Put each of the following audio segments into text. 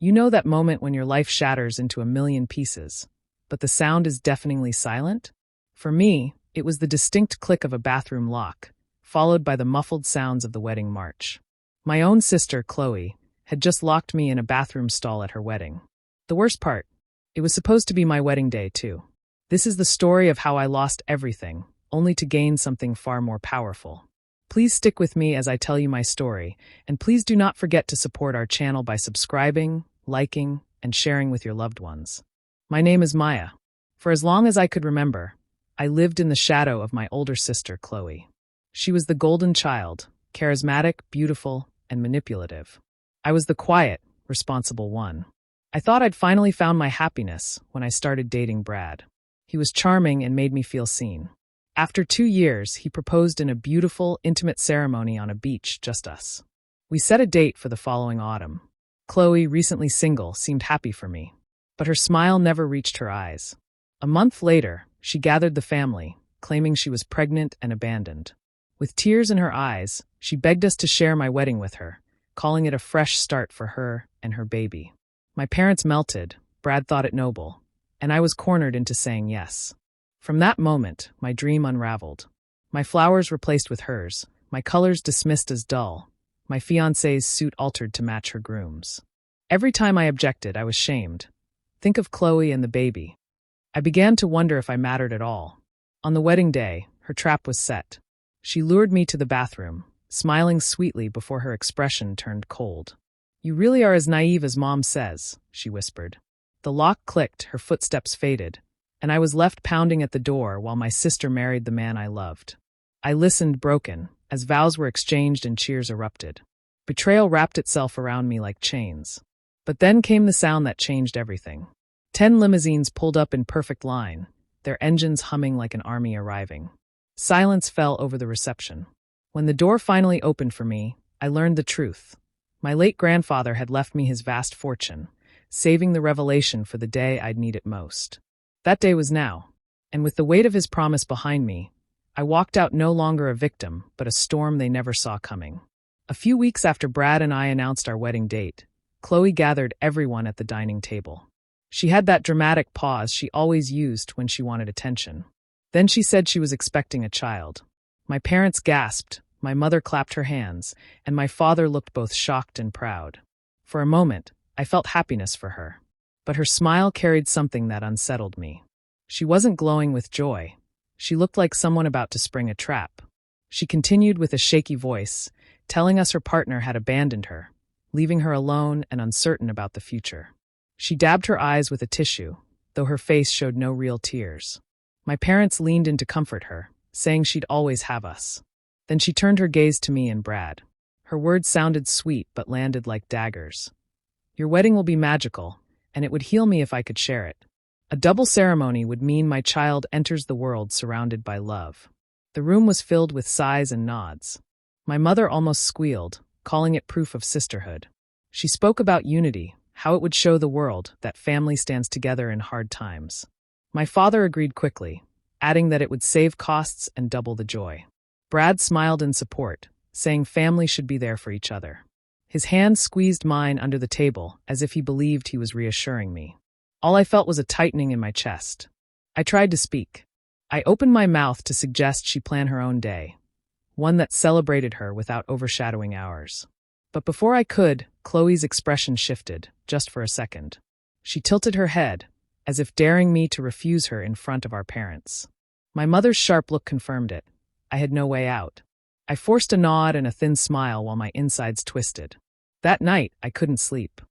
You know that moment when your life shatters into a million pieces, but the sound is deafeningly silent? For me, it was the distinct click of a bathroom lock, followed by the muffled sounds of the wedding march. My own sister, Chloe, had just locked me in a bathroom stall at her wedding. The worst part, it was supposed to be my wedding day, too. This is the story of how I lost everything, only to gain something far more powerful. Please stick with me as I tell you my story, and please do not forget to support our channel by subscribing, liking, and sharing with your loved ones. My name is Maya. For as long as I could remember, I lived in the shadow of my older sister, Chloe. She was the golden child, charismatic, beautiful, and manipulative. I was the quiet, responsible one. I thought I'd finally found my happiness when I started dating Brad. He was charming and made me feel seen. After 2 years, he proposed in a beautiful, intimate ceremony on a beach, just us. We set a date for the following autumn. Chloe, recently single, seemed happy for me, but her smile never reached her eyes. A month later, she gathered the family, claiming she was pregnant and abandoned. With tears in her eyes, she begged us to share my wedding with her, calling it a fresh start for her and her baby. My parents melted, Brad thought it noble, and I was cornered into saying yes. From that moment, my dream unraveled. My flowers replaced with hers, my colors dismissed as dull, my fiancé's suit altered to match her groom's. Every time I objected, I was shamed. Think of Chloe and the baby. I began to wonder if I mattered at all. On the wedding day, her trap was set. She lured me to the bathroom, smiling sweetly before her expression turned cold. "You really are as naive as Mom says," she whispered. The lock clicked, her footsteps faded, and I was left pounding at the door while my sister married the man I loved. I listened broken, as vows were exchanged and cheers erupted. Betrayal wrapped itself around me like chains. But then came the sound that changed everything. 10 limousines pulled up in perfect line, their engines humming like an army arriving. Silence fell over the reception. When the door finally opened for me, I learned the truth. My late grandfather had left me his vast fortune, saving the revelation for the day I'd need it most. That day was now, and with the weight of his promise behind me, I walked out no longer a victim, but a storm they never saw coming. A few weeks after Brad and I announced our wedding date, Chloe gathered everyone at the dining table. She had that dramatic pause she always used when she wanted attention. Then she said she was expecting a child. My parents gasped, my mother clapped her hands, and my father looked both shocked and proud. For a moment, I felt happiness for her. But her smile carried something that unsettled me. She wasn't glowing with joy. She looked like someone about to spring a trap. She continued with a shaky voice, telling us her partner had abandoned her, leaving her alone and uncertain about the future. She dabbed her eyes with a tissue, though her face showed no real tears. My parents leaned in to comfort her, saying she'd always have us. Then she turned her gaze to me and Brad. Her words sounded sweet but landed like daggers. "Your wedding will be magical, and it would heal me if I could share it. A double ceremony would mean my child enters the world surrounded by love." The room was filled with sighs and nods. My mother almost squealed, calling it proof of sisterhood. She spoke about unity, how it would show the world that family stands together in hard times. My father agreed quickly, adding that it would save costs and double the joy. Brad smiled in support, saying family should be there for each other. His hand squeezed mine under the table, as if he believed he was reassuring me. All I felt was a tightening in my chest. I tried to speak. I opened my mouth to suggest she plan her own day, one that celebrated her without overshadowing ours. But before I could, Chloe's expression shifted, just for a second. She tilted her head, as if daring me to refuse her in front of our parents. My mother's sharp look confirmed it. I had no way out. I forced a nod and a thin smile while my insides twisted. That night, I couldn't sleep.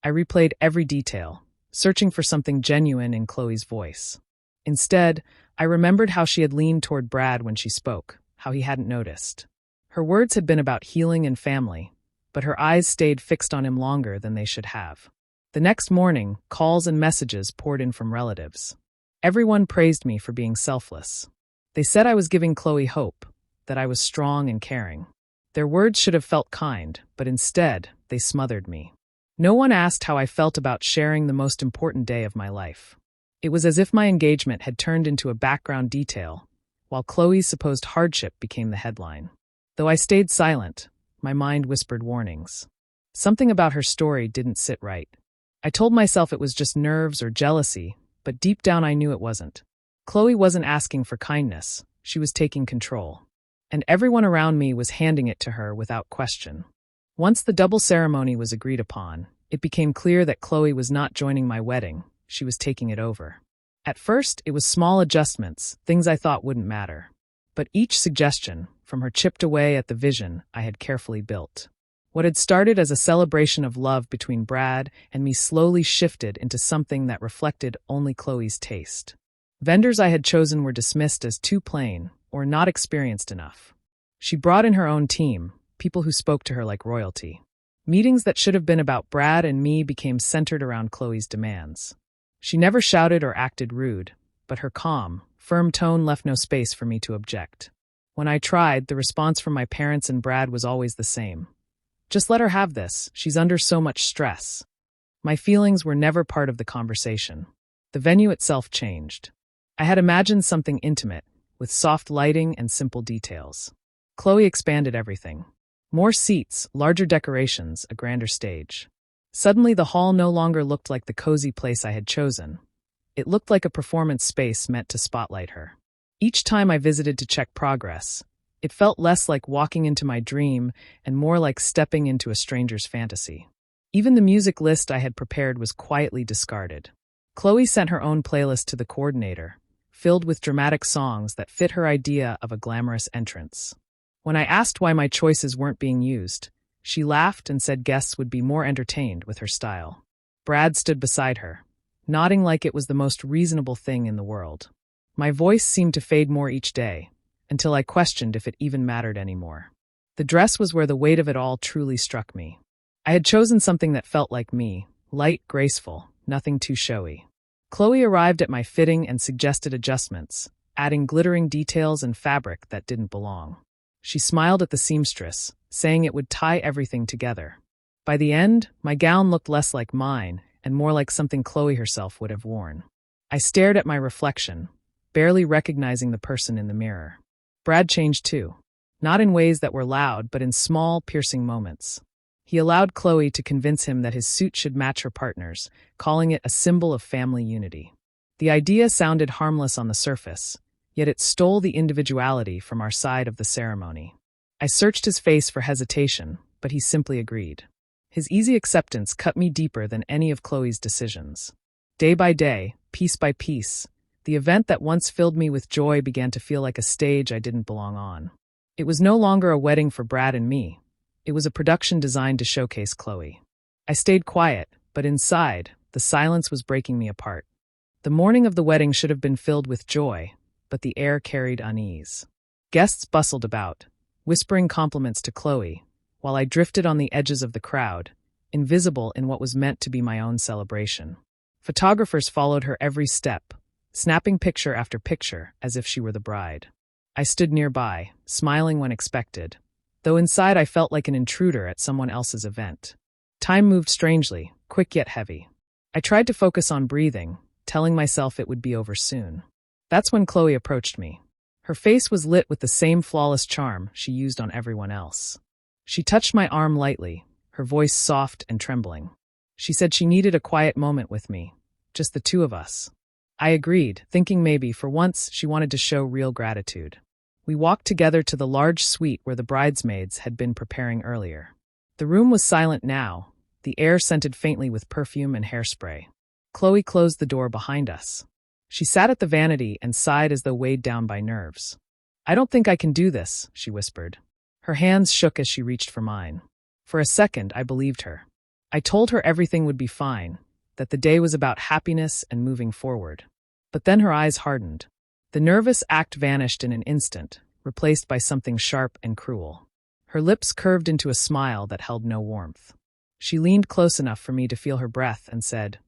I replayed every detail, searching for something genuine in Chloe's voice. Instead, I remembered how she had leaned toward Brad when she spoke, how he hadn't noticed. Her words had been about healing and family, but her eyes stayed fixed on him longer than they should have. The next morning, calls and messages poured in from relatives. Everyone praised me for being selfless. They said I was giving Chloe hope, that I was strong and caring. Their words should have felt kind, but instead, they smothered me. No one asked how I felt about sharing the most important day of my life. It was as if my engagement had turned into a background detail, while Chloe's supposed hardship became the headline. Though I stayed silent, my mind whispered warnings. Something about her story didn't sit right. I told myself it was just nerves or jealousy, but deep down I knew it wasn't. Chloe wasn't asking for kindness, she was taking control. And everyone around me was handing it to her without question. Once the double ceremony was agreed upon, it became clear that Chloe was not joining my wedding, she was taking it over. At first, it was small adjustments, things I thought wouldn't matter. But each suggestion, from her chipped away at the vision I had carefully built. What had started as a celebration of love between Brad and me slowly shifted into something that reflected only Chloe's taste. Vendors I had chosen were dismissed as too plain, or not experienced enough. She brought in her own team, people who spoke to her like royalty. Meetings that should have been about Brad and me became centered around Chloe's demands. She never shouted or acted rude, but her calm, firm tone left no space for me to object. When I tried, the response from my parents and Brad was always the same. Just let her have this, she's under so much stress. My feelings were never part of the conversation. The venue itself changed. I had imagined something intimate, with soft lighting and simple details. Chloe expanded everything. More seats, larger decorations, a grander stage. Suddenly the hall no longer looked like the cozy place I had chosen. It looked like a performance space meant to spotlight her. Each time I visited to check progress, it felt less like walking into my dream and more like stepping into a stranger's fantasy. Even the music list I had prepared was quietly discarded. Chloe sent her own playlist to the coordinator, filled with dramatic songs that fit her idea of a glamorous entrance. When I asked why my choices weren't being used, she laughed and said guests would be more entertained with her style. Brad stood beside her, nodding like it was the most reasonable thing in the world. My voice seemed to fade more each day, until I questioned if it even mattered anymore. The dress was where the weight of it all truly struck me. I had chosen something that felt like me, light, graceful, nothing too showy. Chloe arrived at my fitting and suggested adjustments, adding glittering details and fabric that didn't belong. She smiled at the seamstress, saying it would tie everything together. By the end, my gown looked less like mine and more like something Chloe herself would have worn. I stared at my reflection, barely recognizing the person in the mirror. Brad changed too, not in ways that were loud, but in small, piercing moments. He allowed Chloe to convince him that his suit should match her partner's, calling it a symbol of family unity. The idea sounded harmless on the surface, yet it stole the individuality from our side of the ceremony. I searched his face for hesitation, but he simply agreed. His easy acceptance cut me deeper than any of Chloe's decisions. Day by day, piece by piece, the event that once filled me with joy began to feel like a stage I didn't belong on. It was no longer a wedding for Brad and me. It was a production designed to showcase Chloe. I stayed quiet, but inside, the silence was breaking me apart. The morning of the wedding should have been filled with joy, but the air carried unease. Guests bustled about, whispering compliments to Chloe, while I drifted on the edges of the crowd, invisible in what was meant to be my own celebration. Photographers followed her every step, snapping picture after picture as if she were the bride. I stood nearby, smiling when expected, though inside I felt like an intruder at someone else's event. Time moved strangely, quick yet heavy. I tried to focus on breathing, telling myself it would be over soon. That's when Chloe approached me. Her face was lit with the same flawless charm she used on everyone else. She touched my arm lightly, her voice soft and trembling. She said she needed a quiet moment with me, just the two of us. I agreed, thinking maybe, for once, she wanted to show real gratitude. We walked together to the large suite where the bridesmaids had been preparing earlier. The room was silent now, the air scented faintly with perfume and hairspray. Chloe closed the door behind us. She sat at the vanity and sighed as though weighed down by nerves. "I don't think I can do this," she whispered. Her hands shook as she reached for mine. For a second, I believed her. I told her everything would be fine, that the day was about happiness and moving forward. But then her eyes hardened. The nervous act vanished in an instant, replaced by something sharp and cruel. Her lips curved into a smile that held no warmth. She leaned close enough for me to feel her breath and said,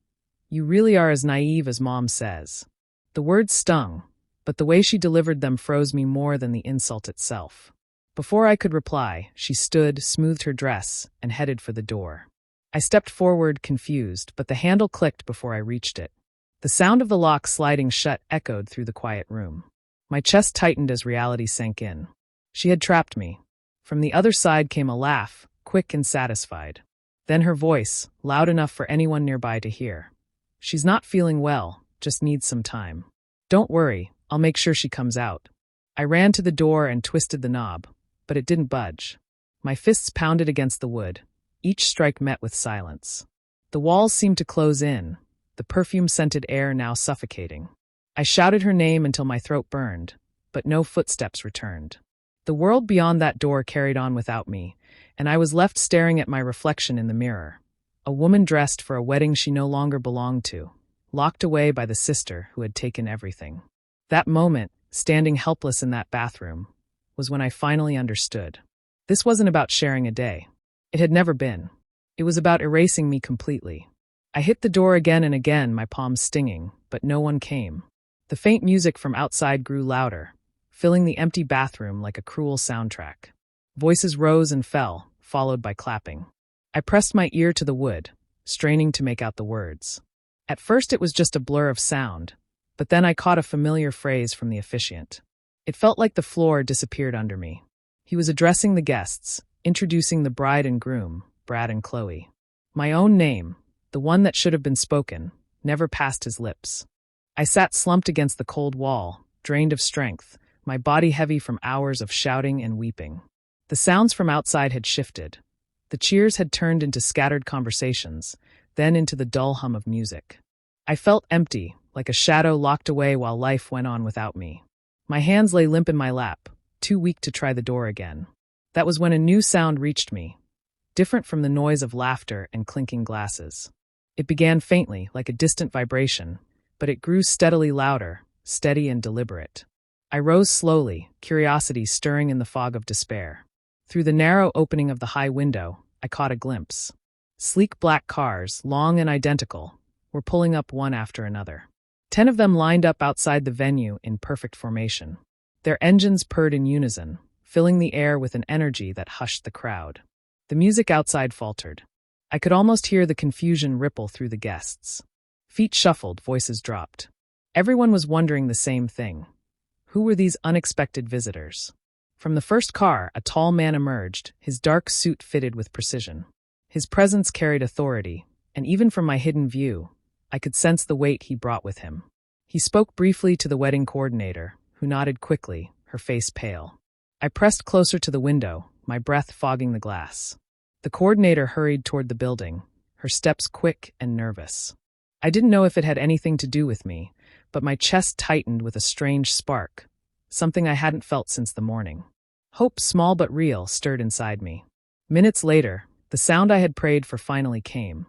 "You really are as naive as Mom says." The words stung, but the way she delivered them froze me more than the insult itself. Before I could reply, she stood, smoothed her dress, and headed for the door. I stepped forward, confused, but the handle clicked before I reached it. The sound of the lock sliding shut echoed through the quiet room. My chest tightened as reality sank in. She had trapped me. From the other side came a laugh, quick and satisfied. Then her voice, loud enough for anyone nearby to hear. "She's not feeling well, just needs some time. Don't worry, I'll make sure she comes out." I ran to the door and twisted the knob, but it didn't budge. My fists pounded against the wood, each strike met with silence. The walls seemed to close in, the perfume-scented air now suffocating. I shouted her name until my throat burned, but no footsteps returned. The world beyond that door carried on without me, and I was left staring at my reflection in the mirror. A woman dressed for a wedding she no longer belonged to, locked away by the sister who had taken everything. That moment, standing helpless in that bathroom, was when I finally understood. This wasn't about sharing a day. It had never been. It was about erasing me completely. I hit the door again and again, my palms stinging, but no one came. The faint music from outside grew louder, filling the empty bathroom like a cruel soundtrack. Voices rose and fell, followed by clapping. I pressed my ear to the wood, straining to make out the words. At first it was just a blur of sound, but then I caught a familiar phrase from the officiant. It felt like the floor disappeared under me. He was addressing the guests, introducing the bride and groom, Brad and Chloe. My own name, the one that should have been spoken, never passed his lips. I sat slumped against the cold wall, drained of strength, my body heavy from hours of shouting and weeping. The sounds from outside had shifted. The cheers had turned into scattered conversations, then into the dull hum of music. I felt empty, like a shadow locked away while life went on without me. My hands lay limp in my lap, too weak to try the door again. That was when a new sound reached me, different from the noise of laughter and clinking glasses. It began faintly, like a distant vibration, but it grew steadily louder, steady and deliberate. I rose slowly, curiosity stirring in the fog of despair. Through the narrow opening of the high window, I caught a glimpse. Sleek black cars, long and identical, were pulling up one after another. 10 of them lined up outside the venue in perfect formation. Their engines purred in unison, filling the air with an energy that hushed the crowd. The music outside faltered. I could almost hear the confusion ripple through the guests. Feet shuffled, voices dropped. Everyone was wondering the same thing. Who were these unexpected visitors? From the first car, a tall man emerged, his dark suit fitted with precision. His presence carried authority, and even from my hidden view, I could sense the weight he brought with him. He spoke briefly to the wedding coordinator, who nodded quickly, her face pale. I pressed closer to the window, my breath fogging the glass. The coordinator hurried toward the building, her steps quick and nervous. I didn't know if it had anything to do with me, but my chest tightened with a strange spark, something I hadn't felt since the morning. Hope, small but real, stirred inside me. Minutes later, the sound I had prayed for finally came,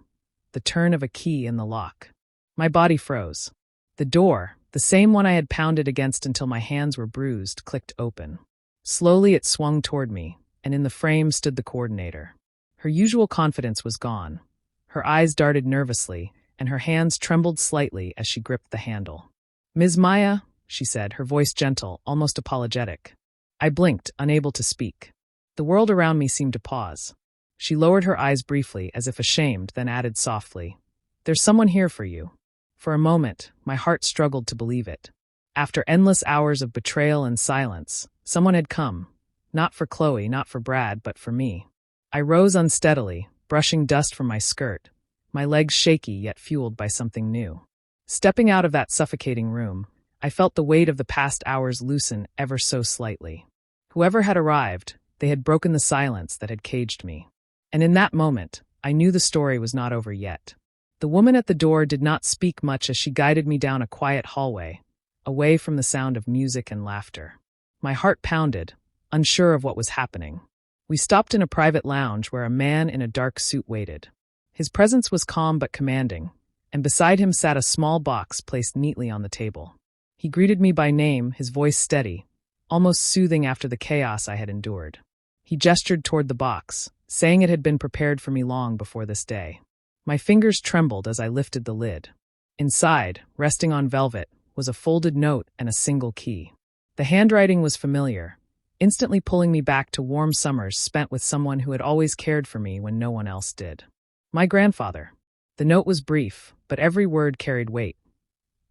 the turn of a key in the lock. My body froze. The door, the same one I had pounded against until my hands were bruised, clicked open. Slowly it swung toward me, and in the frame stood the coordinator. Her usual confidence was gone. Her eyes darted nervously, and her hands trembled slightly as she gripped the handle. "Ms. Maya," she said, her voice gentle, almost apologetic. I blinked, unable to speak. The world around me seemed to pause. She lowered her eyes briefly, as if ashamed, then added softly, "There's someone here for you." For a moment, my heart struggled to believe it. After endless hours of betrayal and silence, someone had come. Not for Chloe, not for Brad, but for me. I rose unsteadily, brushing dust from my skirt, my legs shaky yet fueled by something new. Stepping out of that suffocating room, I felt the weight of the past hours loosen ever so slightly. Whoever had arrived, they had broken the silence that had caged me. And in that moment, I knew the story was not over yet. The woman at the door did not speak much as she guided me down a quiet hallway, away from the sound of music and laughter. My heart pounded, unsure of what was happening. We stopped in a private lounge where a man in a dark suit waited. His presence was calm but commanding, and beside him sat a small box placed neatly on the table. He greeted me by name, his voice steady, almost soothing after the chaos I had endured. He gestured toward the box, saying it had been prepared for me long before this day. My fingers trembled as I lifted the lid. Inside, resting on velvet, was a folded note and a single key. The handwriting was familiar, instantly pulling me back to warm summers spent with someone who had always cared for me when no one else did. My grandfather. The note was brief, but every word carried weight.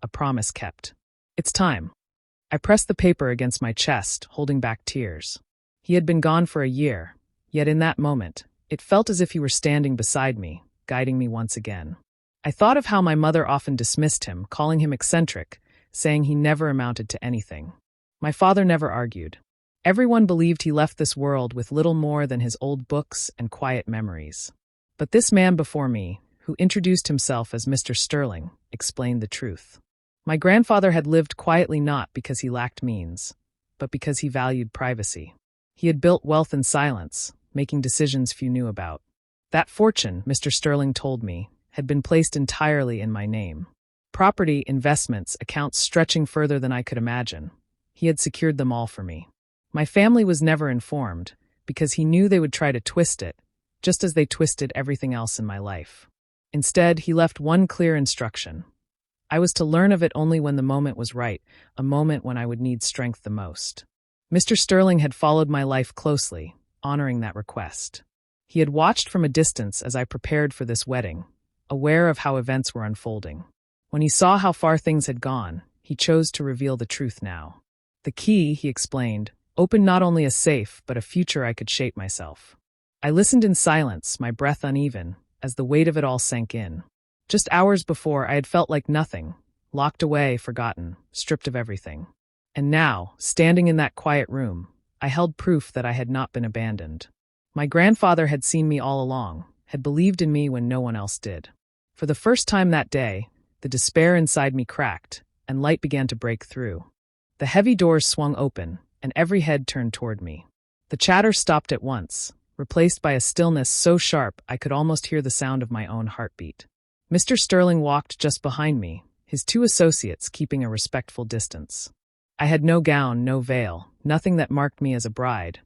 A promise kept. "It's time." I pressed the paper against my chest, holding back tears. He had been gone for a year, yet in that moment, It felt as if he were standing beside me, guiding me once again. I thought of how my mother often dismissed him, calling him eccentric, saying he never amounted to anything. My father never argued. Everyone believed he left this world with little more than his old books and quiet memories. But this man before me, who introduced himself as Mr. Sterling, explained the truth. My grandfather had lived quietly not because he lacked means, but because he valued privacy. He had built wealth in silence, making decisions few knew about. That fortune, Mr. Sterling told me, had been placed entirely in my name. Property, investments, accounts stretching further than I could imagine. He had secured them all for me. My family was never informed, because he knew they would try to twist it, just as they twisted everything else in my life. Instead, he left one clear instruction. I was to learn of it only when the moment was right, a moment when I would need strength the most. Mr. Sterling had followed my life closely, honoring that request. He had watched from a distance as I prepared for this wedding, aware of how events were unfolding. When he saw how far things had gone, he chose to reveal the truth now. The key, he explained, opened not only a safe, but a future I could shape myself. I listened in silence, my breath uneven, as the weight of it all sank in. Just hours before, I had felt like nothing, locked away, forgotten, stripped of everything. And now, standing in that quiet room, I held proof that I had not been abandoned. My grandfather had seen me all along, had believed in me when no one else did. For the first time that day, the despair inside me cracked, and light began to break through. The heavy doors swung open, and every head turned toward me. The chatter stopped at once, replaced by a stillness so sharp I could almost hear the sound of my own heartbeat. Mr. Sterling walked just behind me, his two associates keeping a respectful distance. I had no gown, no veil, nothing that marked me as a bride.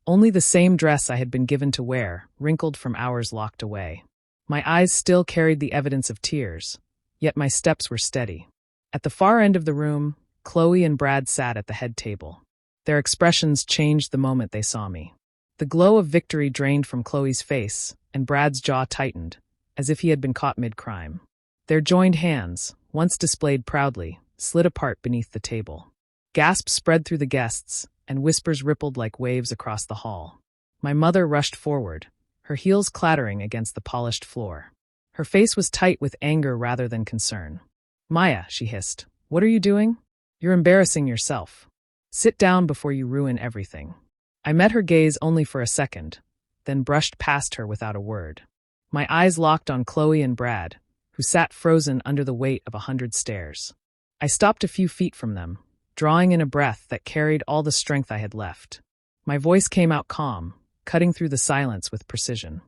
Only the same dress I had been given to wear, wrinkled from hours locked away. My eyes still carried the evidence of tears, yet my steps were steady. At the far end of the room, Chloe and Brad sat at the head table. Their expressions changed the moment they saw me. The glow of victory drained from Chloe's face, and Brad's jaw tightened, as if he had been caught mid-crime. Their joined hands, once displayed proudly, slid apart beneath the table. Gasps spread through the guests, and whispers rippled like waves across the hall. My mother rushed forward, her heels clattering against the polished floor. Her face was tight with anger rather than concern. "Maya," she hissed, "what are you doing? You're embarrassing yourself. Sit down before you ruin everything." I met her gaze only for a second, then brushed past her without a word. My eyes locked on Chloe and Brad, who sat frozen under the weight of 100 stares. I stopped a few feet from them, drawing in a breath that carried all the strength I had left. My voice came out calm, cutting through the silence with precision.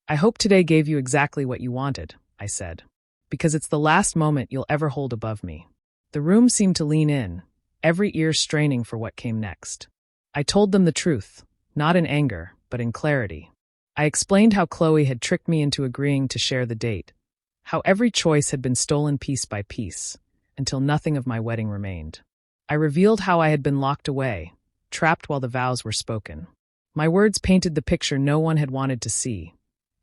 "I hope today gave you exactly what you wanted," I said, "because it's the last moment you'll ever hold above me." The room seemed to lean in, every ear straining for what came next. I told them the truth, not in anger, but in clarity. I explained how Chloe had tricked me into agreeing to share the date, how every choice had been stolen piece by piece, until nothing of my wedding remained. I revealed how I had been locked away, trapped while the vows were spoken. My words painted the picture no one had wanted to see,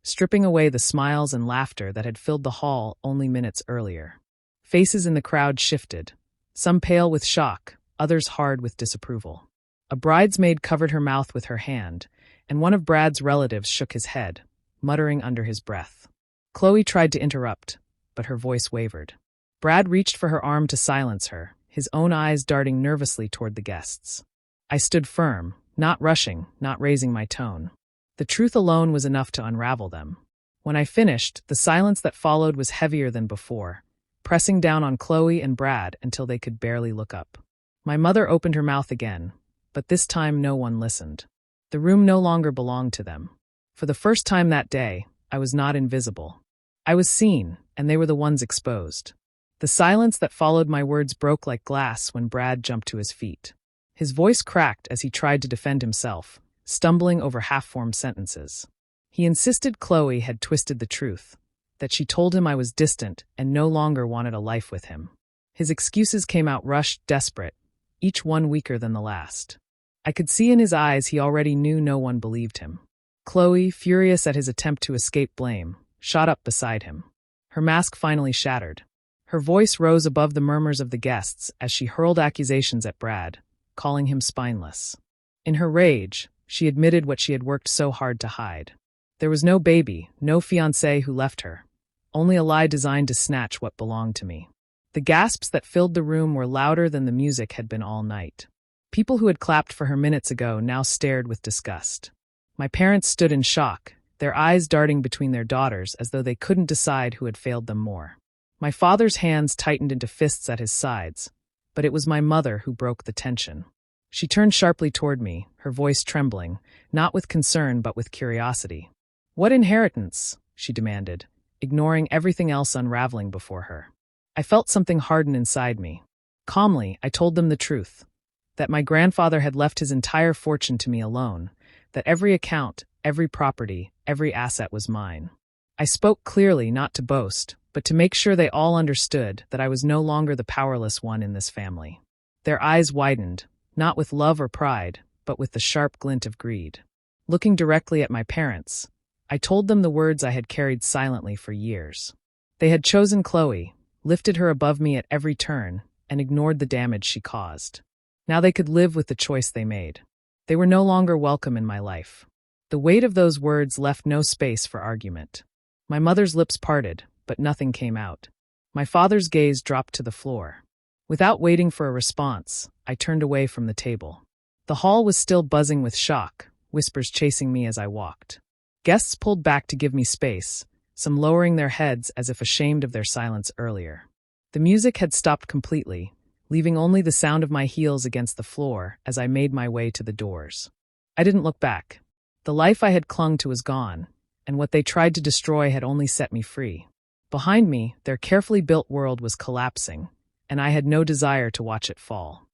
stripping away the smiles and laughter that had filled the hall only minutes earlier. Faces in the crowd shifted, some pale with shock, others hard with disapproval. A bridesmaid covered her mouth with her hand, and one of Brad's relatives shook his head, muttering under his breath. Chloe tried to interrupt, but her voice wavered. Brad reached for her arm to silence her, his own eyes darting nervously toward the guests. I stood firm, not rushing, not raising my tone. The truth alone was enough to unravel them. When I finished, the silence that followed was heavier than before, pressing down on Chloe and Brad until they could barely look up. My mother opened her mouth again, but this time no one listened. The room no longer belonged to them. For the first time that day, I was not invisible. I was seen, and they were the ones exposed. The silence that followed my words broke like glass when Brad jumped to his feet. His voice cracked as he tried to defend himself, stumbling over half-formed sentences. He insisted Chloe had twisted the truth, that she told him I was distant and no longer wanted a life with him. His excuses came out rushed, desperate, each one weaker than the last. I could see in his eyes he already knew no one believed him. Chloe, furious at his attempt to escape blame, shot up beside him. Her mask finally shattered. Her voice rose above the murmurs of the guests as she hurled accusations at Brad, calling him spineless. In her rage, she admitted what she had worked so hard to hide. There was no baby, no fiancé who left her. Only a lie designed to snatch what belonged to me. The gasps that filled the room were louder than the music had been all night. People who had clapped for her minutes ago now stared with disgust. My parents stood in shock, their eyes darting between their daughters as though they couldn't decide who had failed them more. My father's hands tightened into fists at his sides, but it was my mother who broke the tension. She turned sharply toward me, her voice trembling, not with concern but with curiosity. "What inheritance?" she demanded, ignoring everything else unraveling before her. I felt something harden inside me. Calmly, I told them the truth, that my grandfather had left his entire fortune to me alone, that every account, every property, every asset was mine. I spoke clearly, not to boast, but to make sure they all understood that I was no longer the powerless one in this family. Their eyes widened, not with love or pride, but with the sharp glint of greed. Looking directly at my parents, I told them the words I had carried silently for years. They had chosen Chloe, lifted her above me at every turn, and ignored the damage she caused. Now they could live with the choice they made. They were no longer welcome in my life. The weight of those words left no space for argument. My mother's lips parted, but nothing came out. My father's gaze dropped to the floor. Without waiting for a response, I turned away from the table. The hall was still buzzing with shock, whispers chasing me as I walked. Guests pulled back to give me space, some lowering their heads as if ashamed of their silence earlier. The music had stopped completely, leaving only the sound of my heels against the floor as I made my way to the doors. I didn't look back. The life I had clung to was gone, and what they tried to destroy had only set me free. Behind me, their carefully built world was collapsing, and I had no desire to watch it fall.